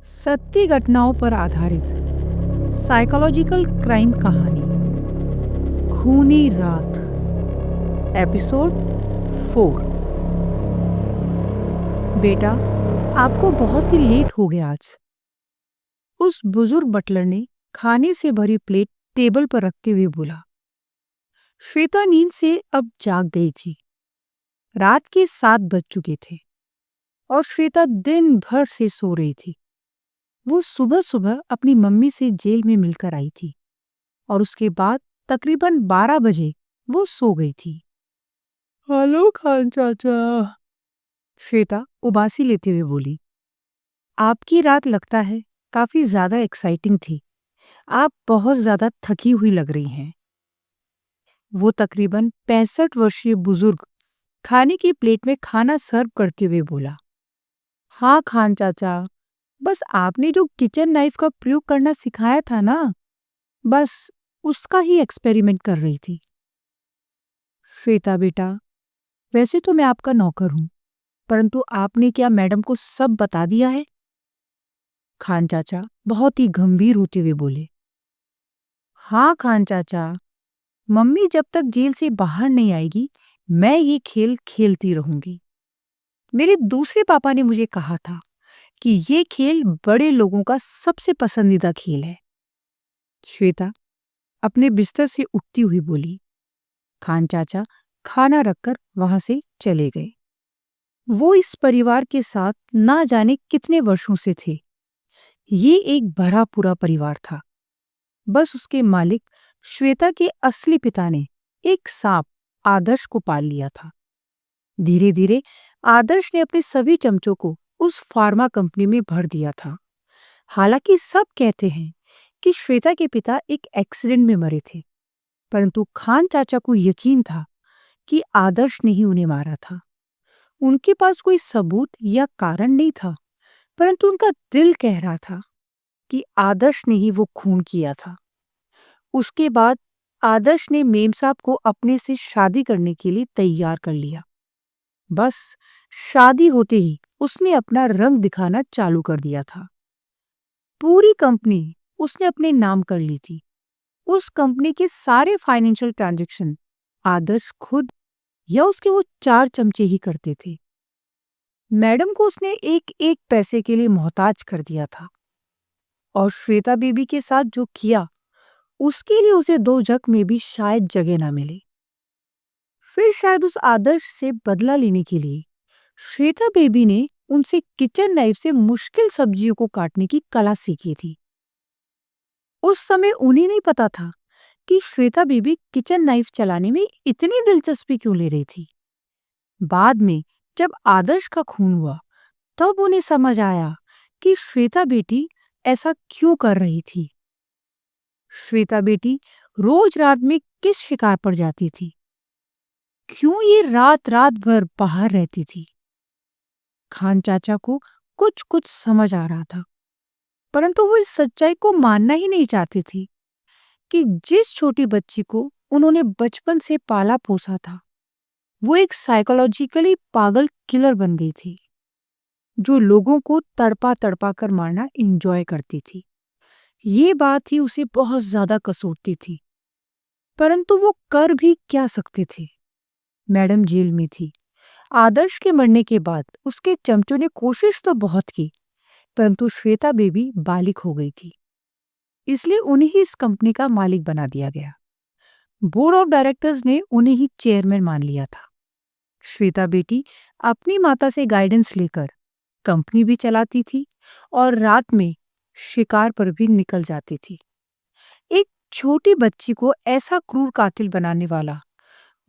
सत्य घटनाओं पर आधारित साइकोलॉजिकल क्राइम कहानी खूनी रात एपिसोड 4। बेटा, आपको बहुत ही लेट हो गया आज। उस बुजुर्ग बटलर ने खाने से भरी प्लेट टेबल पर रखते हुए बोला। श्वेता नींद से अब जाग गई थी। रात के 7 बज चुके थे और श्वेता दिन भर से सो रही थी। वो सुबह सुबह अपनी मम्मी से जेल में मिलकर आई थी और उसके बाद तकरीबन 12 बजे वो सो गई थी। हेलो खान चाचा, श्वेता उबासी लेते हुए बोली। आपकी रात लगता है काफी ज्यादा एक्साइटिंग थी। आप बहुत ज्यादा थकी हुई लग रही हैं। वो तकरीबन 65 वर्षीय बुजुर्ग खाने की प्लेट में खाना सर्व करते हुए बोला। हाँ खान चाचा, बस आपने जो किचन नाइफ का प्रयोग करना सिखाया था ना, बस उसका ही एक्सपेरिमेंट कर रही थी। श्वेता बेटा, वैसे तो मैं आपका नौकर हूं, परंतु आपने क्या मैडम को सब बता दिया है? खान चाचा बहुत ही गंभीर होते हुए बोले। हाँ खान चाचा, मम्मी जब तक जेल से बाहर नहीं आएगी, मैं ये खेल खेलती रहूंगी। मेरे दूसरे पापा ने मुझे कहा था कि ये खेल बड़े लोगों का सबसे पसंदीदा खेल है। श्वेता अपने बिस्तर से उठती हुई बोली। खान चाचा खाना रखकर वहां से चले गए। वो इस परिवार के साथ ना जाने कितने वर्षों से थे। ये एक भरा पूरा परिवार था। बस उसके मालिक श्वेता के असली पिता ने एक सांप आदर्श को पाल लिया था। धीरे धीरे आदर्श ने अपने सभी चमचों को उस फार्मा कंपनी में भर दिया था। हालांकि सब कहते हैं कि श्वेता के पिता एक एक्सीडेंट में मरे थे, परंतु खान चाचा को यकीन था कि आदर्श ने ही उन्हें मारा था। उनके पास कोई सबूत या कारण नहीं था, परंतु उनका दिल कह रहा था कि आदर्श ने ही वो खून किया था। उसके बाद आदर्श ने मेम साहब को अपने से शादी करने के लिए तैयार कर लिया। बस शादी होते ही उसने अपना रंग दिखाना चालू कर दिया था। पूरी कंपनी उसने अपने नाम कर ली थी। उस कंपनी के सारे फाइनेंशियल ट्रांजैक्शन आदर्श खुद या उसके वो 4 चमचे ही करते थे। मैडम को उसने एक एक पैसे के लिए मोहताज कर दिया था और श्वेता बेबी के साथ जो किया, उसके लिए उसे 2 जग में भी शायद जगह ना मिले। फिर शायद उस आदर्श से बदला लेने के लिए श्वेता बेबी ने उनसे किचन नाइफ से मुश्किल सब्जियों को काटने की कला सीखी थी। उस समय उन्हें नहीं पता था कि श्वेता बेबी किचन नाइफ चलाने में इतनी दिलचस्पी क्यों ले रही थी। बाद में जब आदर्श का खून हुआ, तब उन्हें समझ आया कि श्वेता बेटी ऐसा क्यों कर रही थी। श्वेता बेटी रोज रात में किस शिकार पर जाती थी? क्यों ये रात रात भर बाहर रहती थी? खान चाचा को कुछ कुछ समझ आ रहा था, परंतु वो इस सच्चाई को मानना ही नहीं चाहती थी कि जिस छोटी बच्ची को उन्होंने बचपन से पाला पोसा था, वो एक साइकोलॉजिकली पागल किलर बन गई थी, जो लोगों को तड़पा तड़पा कर मारना एंजॉय करती थी। ये बात ही उसे बहुत ज्यादा कसोटती थी, परंतु वो कर भी क्या सकते थे। मैडम जेल में थी। आदर्श के मरने के बाद उसके चमचों ने कोशिश तो बहुत की, परंतु श्वेता बेबी बालिग हो गई थी, इसलिए उन्हें ही इस कंपनी का मालिक बना दिया गया। बोर्ड ऑफ डायरेक्टर्स ने उन्हें ही चेयरमैन मान लिया था। श्वेता बेटी अपनी माता से गाइडेंस लेकर कंपनी भी चलाती थी और रात में शिकार पर भी निकल जाती थी। एक छोटी बच्ची को ऐसा क्रूर कातिल बनाने वाला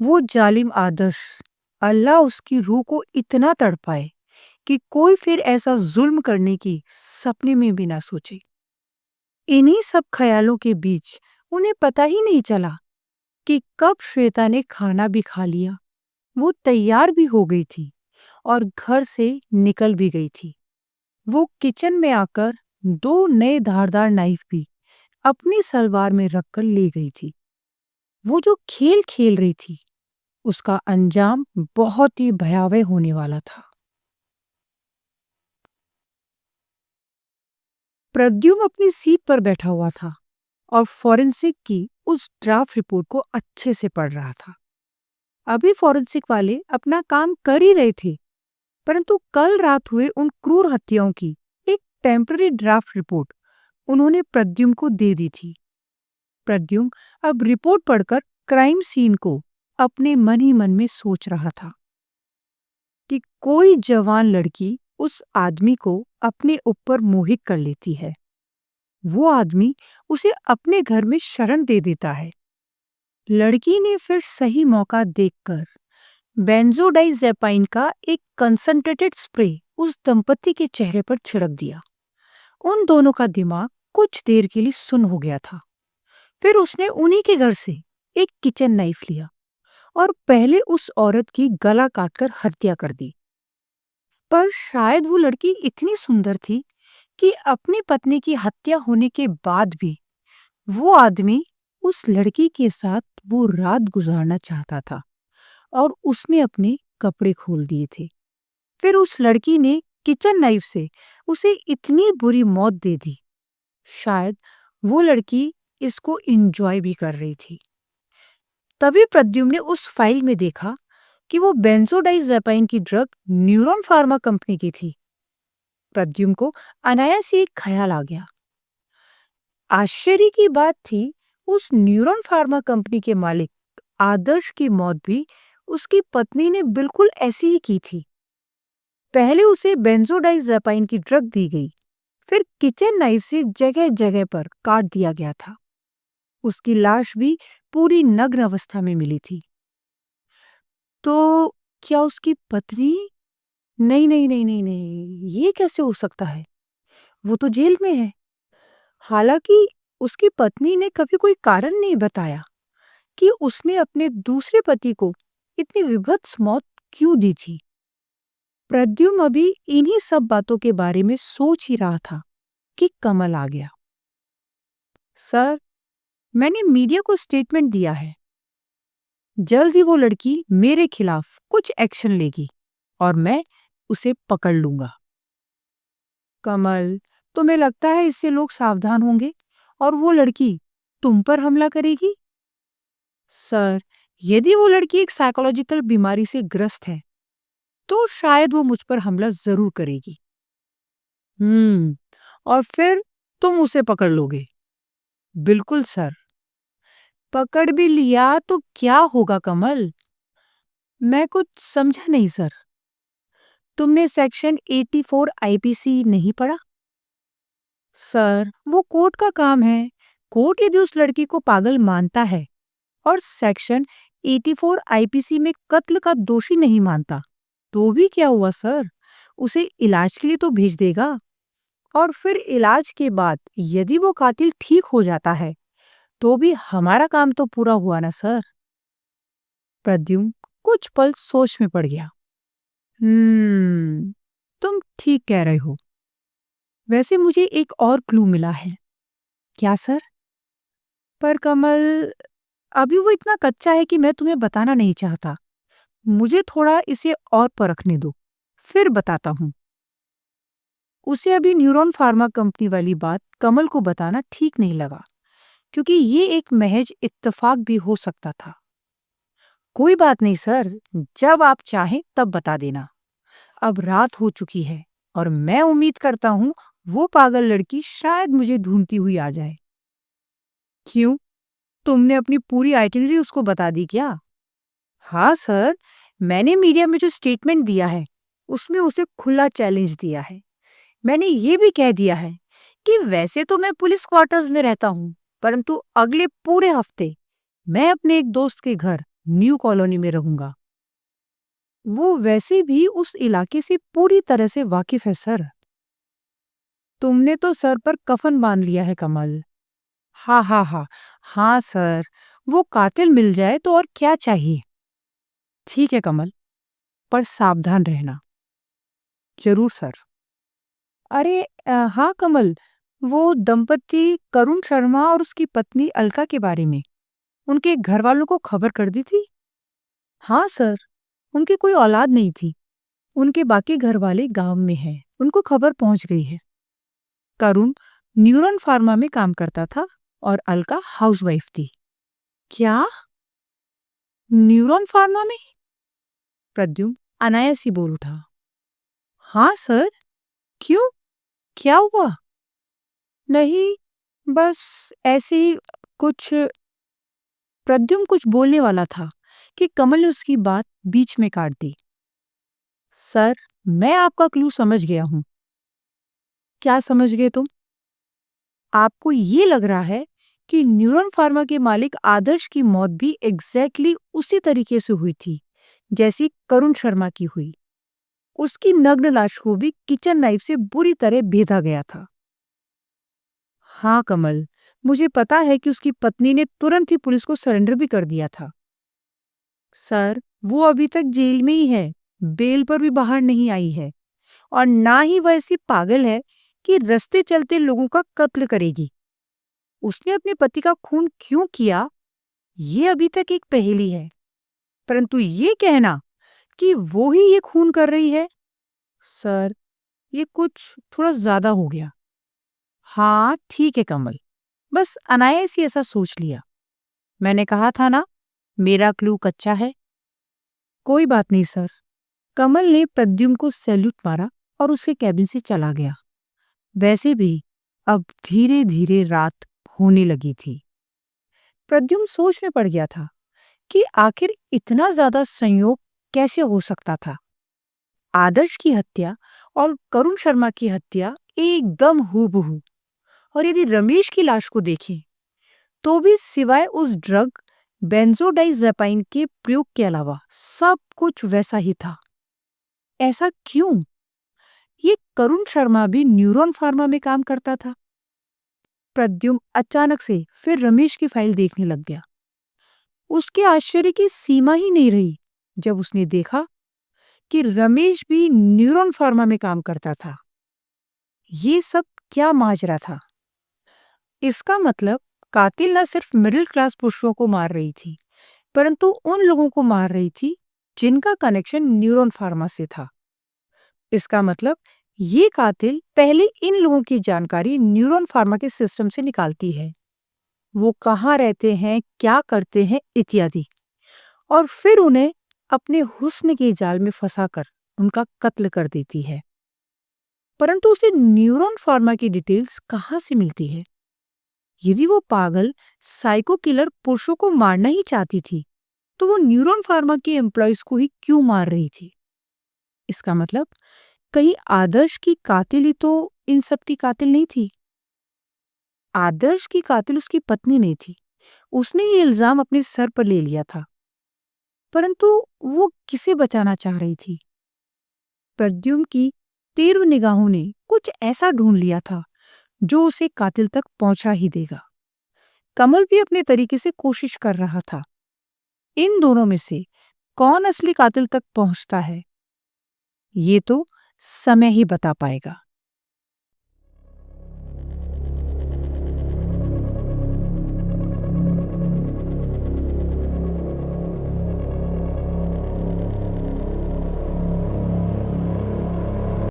वो जालिम आदर्श, अल्लाह उसकी रूह को इतना तड़पाए कि कोई फिर ऐसा जुल्म करने की सपने में भी ना सोचे। इन्हीं सब ख्यालों के बीच उन्हें पता ही नहीं चला कि कब श्वेता ने खाना भी खा लिया, वो तैयार भी हो गई थी और घर से निकल भी गई थी। वो किचन में आकर 2 नए धारदार नाइफ भी अपनी सलवार में रखकर ले गई थी। वो जो खेल खेल रही थी, उसका अंजाम बहुत ही भयावह होने वाला था। प्रद्युम्न अपनी सीट पर बैठा हुआ था और फॉरेंसिक की उस ड्राफ्ट रिपोर्ट को अच्छे से पढ़ रहा था। अभी फॉरेंसिक वाले अपना काम कर ही रहे थे, परंतु कल रात हुए उन क्रूर हत्याओं की एक टेम्पररी ड्राफ्ट रिपोर्ट उन्होंने प्रद्युम्न को दे दी थी। प्रद्युम्न अब रिपोर्ट पढ़कर क्राइम सीन को अपने मन ही मन में सोच रहा था कि कोई जवान लड़की उस आदमी को अपने ऊपर मोहित कर लेती है। वो आदमी उसे अपने घर में शरण दे देता है। लड़की ने फिर सही मौका देखकर बेंजोडाइजेपाइन का एक कंसंट्रेटेड स्प्रे उस दंपति के चेहरे पर छिड़क दिया। उन दोनों का दिमाग कुछ देर के लिए सुन्न हो गया था। फिर उसने उन्हीं के घर से एक किचन नाइफ लिया और पहले उस औरत की गला काटकर हत्या कर दी। पर शायद वो लड़की इतनी सुंदर थी कि अपनी पत्नी की हत्या होने के बाद भी वो आदमी उस लड़की के साथ वो रात गुजारना चाहता था और उसने अपने कपड़े खोल दिए थे। फिर उस लड़की ने किचन नाइफ से उसे इतनी बुरी मौत दे दी। शायद वो लड़की इसको एंजॉय भी कर रही थी। तभी प्रद्युम्न ने उस फाइल में देखा कि वो बेंजोडाइजेपाइन की ड्रग न्यूरॉन फार्मा कंपनी की थी। प्रद्युम्न को अनायास ही एक ख्याल आ गया। आश्चर्य की बात थी, उस न्यूरॉन फार्मा कंपनी के मालिक आदर्श की मौत भी उसकी पत्नी ने बिल्कुल ऐसी ही की थी। पहले उसे बेंजोडाइजेपाइन की ड्रग दी गई, फिर किचन नाइफ से जगह जगह पर काट दिया गया था। उसकी लाश भी पूरी नग्न अवस्था में मिली थी। तो क्या उसकी पत्नी? नहीं नहीं नहीं नहीं नहीं, ये कैसे हो सकता है? वो तो जेल में है। हालांकि उसकी पत्नी ने कभी कोई कारण नहीं बताया कि उसने अपने दूसरे पति को इतनी विभत्स मौत क्यों दी थी। प्रद्युम्न अभी इन्हीं सब बातों के बारे में सोच ही रहा था कि कमल आ गया। सर, मैंने मीडिया को स्टेटमेंट दिया है। जल्द ही वो लड़की मेरे खिलाफ कुछ एक्शन लेगी और मैं उसे पकड़ लूंगा। कमल, तुम्हें लगता है इससे लोग सावधान होंगे और वो लड़की तुम पर हमला करेगी? सर, यदि वो लड़की एक साइकोलॉजिकल बीमारी से ग्रस्त है तो शायद वो मुझ पर हमला जरूर करेगी। और फिर तुम उसे पकड़ लोगे? बिल्कुल सर। पकड़ भी लिया तो क्या होगा कमल? मैं कुछ समझा नहीं सर। तुमने सेक्शन 84 आईपीसी नहीं पढ़ा? सर, वो कोर्ट का काम है। कोर्ट यदि उस लड़की को पागल मानता है और सेक्शन 84 आईपीसी में कत्ल का दोषी नहीं मानता, तो भी क्या हुआ सर? उसे इलाज के लिए तो भेज देगा और फिर इलाज के बाद यदि वो कातिल ठीक हो जाता है तो भी हमारा काम तो पूरा हुआ ना सर। प्रद्युम्न कुछ पल सोच में पड़ गया। तुम ठीक कह रहे हो। वैसे मुझे एक और क्लू मिला है। क्या सर? पर कमल, अभी वो इतना कच्चा है कि मैं तुम्हें बताना नहीं चाहता। मुझे थोड़ा इसे और परखने दो, फिर बताता हूँ। उसे अभी न्यूरॉन फार्मा कंपनी वाली बात कमल को बताना ठीक नहीं लगा, क्योंकि ये एक महज इत्तेफाक भी हो सकता था। कोई बात नहीं सर, जब आप चाहें तब बता देना। अब रात हो चुकी है और मैं उम्मीद करता हूँ वो पागल लड़की शायद मुझे ढूंढती हुई आ जाए। क्यों? तुमने अपनी पूरी आइटिनरी उसको बता दी क्या? हाँ सर, मैंने मीडिया में जो स्टेटमेंट दिया है उसमें उसे खुला चैलेंज दिया है। मैंने ये भी कह दिया है कि वैसे तो मैं पुलिस क्वार्टर्स में रहता हूँ, परंतु अगले पूरे हफ्ते मैं अपने एक दोस्त के घर न्यू कॉलोनी में रहूंगा। वो वैसे भी उस इलाके से पूरी तरह से वाकिफ है सर। तुमने तो सर पर कफन बांध लिया है कमल। हाँ हाँ हाँ, हाँ सर, वो कातिल मिल जाए तो और क्या चाहिए। ठीक है कमल, पर सावधान रहना। जरूर सर। अरे हाँ कमल, वो दंपति करुण शर्मा और उसकी पत्नी अलका के बारे में उनके घर वालों को खबर कर दी थी? हाँ सर, उनकी कोई औलाद नहीं थी। उनके बाकी घर वाले गांव में हैं, उनको खबर पहुंच गई है। करुण न्यूरॉन फार्मा में काम करता था और अलका हाउसवाइफ थी। क्या? न्यूरॉन फार्मा में? प्रद्युम्न अनायास ही बोल उठा। हाँ सर। क्यों? क्या हुआ? नहीं, बस ऐसे ही कुछ। प्रद्युम्न कुछ बोलने वाला था कि कमल ने उसकी बात बीच में काट दी। सर, मैं आपका क्लू समझ गया हूं। क्या समझ गए तुम? आपको ये लग रहा है कि न्यूरॉन फार्मा के मालिक आदर्श की मौत भी एग्जैक्टली उसी तरीके से हुई थी जैसी करुण शर्मा की हुई। उसकी नग्न लाश को भी किचन नाइफ से बुरी तरह बेधा गया था। हाँ कमल, मुझे पता है कि उसकी पत्नी ने तुरंत ही पुलिस को सरेंडर भी कर दिया था। सर, वो अभी तक जेल में ही है, बेल पर भी बाहर नहीं आई है, और ना ही वह ऐसी पागल है कि रास्ते चलते लोगों का कत्ल करेगी। उसने अपने पति का खून क्यों किया, ये अभी तक एक पहेली है। परंतु ये कहना कि वो ही ये खून कर रही है, सर, ये कुछ थोड़ा ज्यादा हो गया। हाँ ठीक है कमल, बस अनायास ही ऐसा सोच लिया। मैंने कहा था ना, मेरा क्लू कच्चा है। कोई बात नहीं सर। कमल ने प्रद्युम्न को सैल्यूट मारा और उसके कैबिन से चला गया। वैसे भी अब धीरे धीरे रात होने लगी थी। प्रद्युम्न सोच में पड़ गया था कि आखिर इतना ज्यादा संयोग कैसे हो सकता था। आदर्श की हत्या और करुण शर्मा की हत्या एकदम हूबहू, और यदि रमेश की लाश को देखें तो भी सिवाय उस ड्रग बेंजोडाइजेपाइन के प्रयोग के अलावा सब कुछ वैसा ही था। ऐसा क्यों? ये करुण शर्मा भी न्यूरॉन फार्मा में काम करता था। प्रद्युम्न अचानक से फिर रमेश की फाइल देखने लग गया। उसके आश्चर्य की सीमा ही नहीं रही जब उसने देखा कि रमेश भी न्यूरॉन फार्मा में काम करता था। ये सब क्या माजरा था? इसका मतलब कातिल न सिर्फ मिडिल क्लास पुरुषों को मार रही थी, परंतु उन लोगों को मार रही थी जिनका कनेक्शन न्यूरॉन फार्मा से था। इसका मतलब ये कातिल पहले इन लोगों की जानकारी न्यूरॉन फार्मा के सिस्टम से निकालती है। वो कहाँ रहते हैं, क्या करते हैं इत्यादि, और फिर उन्हें अपने हुस्न के जाल में फंसाकर उनका कत्ल कर देती है। परंतु उसे न्यूरॉन फार्मा की डिटेल्स कहाँ से मिलती है? यदि वो पागल साइको किलर पुरुषों को मारना ही चाहती थी, तो वो न्यूरॉन फार्मा के एम्प्लॉयज को ही क्यों मार रही थी? इसका मतलब कहीं आदर्श की कातिल ही तो इन सब की कातिल नहीं थी। आदर्श की कातिल उसकी पत्नी नहीं थी। उसने ये इल्जाम अपने सर पर ले लिया था, परंतु वो किसे बचाना चाह रही थी? प्रद्युम्न की तीव्र निगाहों ने कुछ ऐसा ढूंढ लिया था जो उसे कातिल तक पहुंचा ही देगा। कमल भी अपने तरीके से कोशिश कर रहा था। इन दोनों में से कौन असली कातिल तक पहुंचता है, ये तो समय ही बता पाएगा।